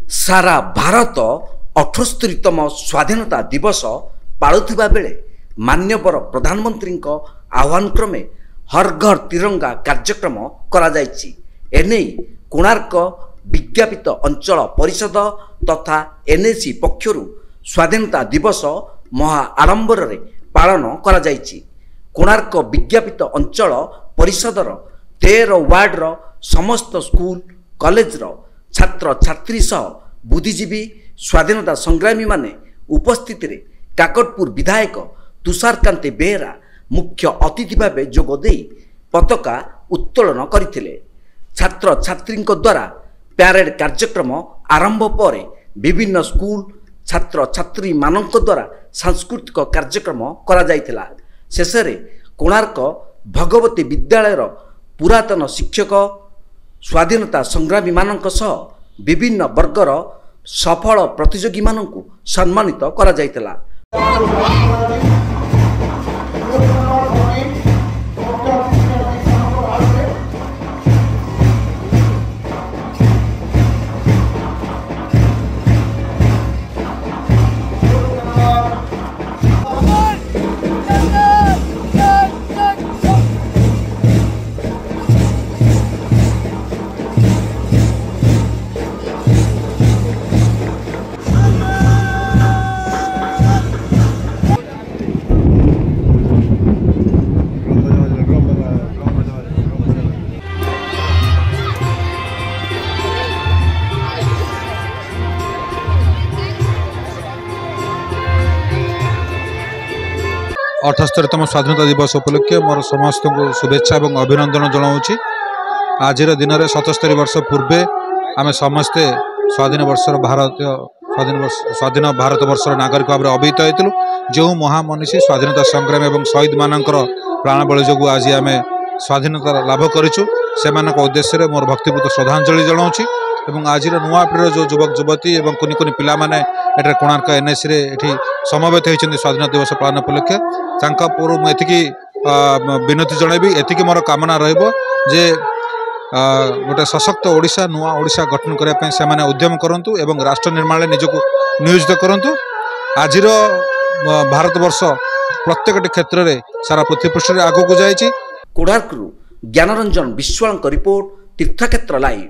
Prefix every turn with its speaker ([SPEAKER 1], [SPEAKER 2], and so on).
[SPEAKER 1] सारा भारत 78तम स्वाधीनता दिवस पालुथिबा बेले मान्यवर प्रधानमंत्री आह्वान क्रमे हर घर तिरंगा कार्यक्रम करा जायछि। एने कोणार्क विज्ञापित अंचल परिषद तथा एनएसी पक्षरु स्वाधीनता दिवस महा आडंबर रे पालन करा जायछि। कोणार्क विज्ञापित अंचल परिषदर 13 वार्ड समस्त स्कूल कॉलेज छात्र छात्री सह बुद्धिजीवी स्वाधीनता संग्रामी माने उपस्थित रे काकटपुर विधायक तुषारकांति बेहेरा मुख्य अतिथि भाव जोगदे पताका उत्तोलन करथिले। छात्र छात्री द्वारा प्यारेड कार्यक्रम आरंभ पर विभिन्न स्कूल छात्र छात्री मानक द्वारा सांस्कृतिक कार्यक्रम करा जायतिला। शेषे कोणार्क भगवती विद्यालय पुरातन शिक्षक स्वाधीनता संग्रामी मानक सह विभिन्न वर्गर सफल प्रतियोगी मानक सम्मानित करा जायतिला।
[SPEAKER 2] अठस्तरतम स्वाधीनता दिवस उपलक्षे मोर समस्त को शुभेच्छा और अभिनंदन जनाऊँच। आज दिन में 77 वर्ष पूर्वे आम समस्ते स्वाधीन भारत वर्षर नागरिक भाव अभिहित होइतिलु। जो महामनीषी स्वाधीनता संग्रामी और शहीद मानकर प्राणबली जो आज आम स्वाधीनता लाभ करूँ से उद्देश्य मोर भक्तिपूत श्रद्धांजलि जनाऊँच। एवं आज नुआ पीढ़ी जो युवक युवती और कुनि कुनि पिला माने एटे कोणार्क एनएसी रे एठी समवेत होइछन्ति स्वाधीनता दिवस पालन उपलक्षे। तांका पूर्व मु एतिकी विनती जनैबी एतिकी मोर कामना रहइबो जे गोटे सशक्त ओडिशा नुआ ओडिशा गठन करने पे से माने उद्यम करंतु एवं राष्ट्र निर्माण निजको नियोजित करंतु। आजिर भारत वर्ष प्रत्येक क्षेत्र में सारा पृथ्वी पृष्ठ आगो को जाइछि।
[SPEAKER 1] कोणार्क ज्ञानरंजन विश्वाल रिपोर्ट तीर्थक्षेत्र लाइव।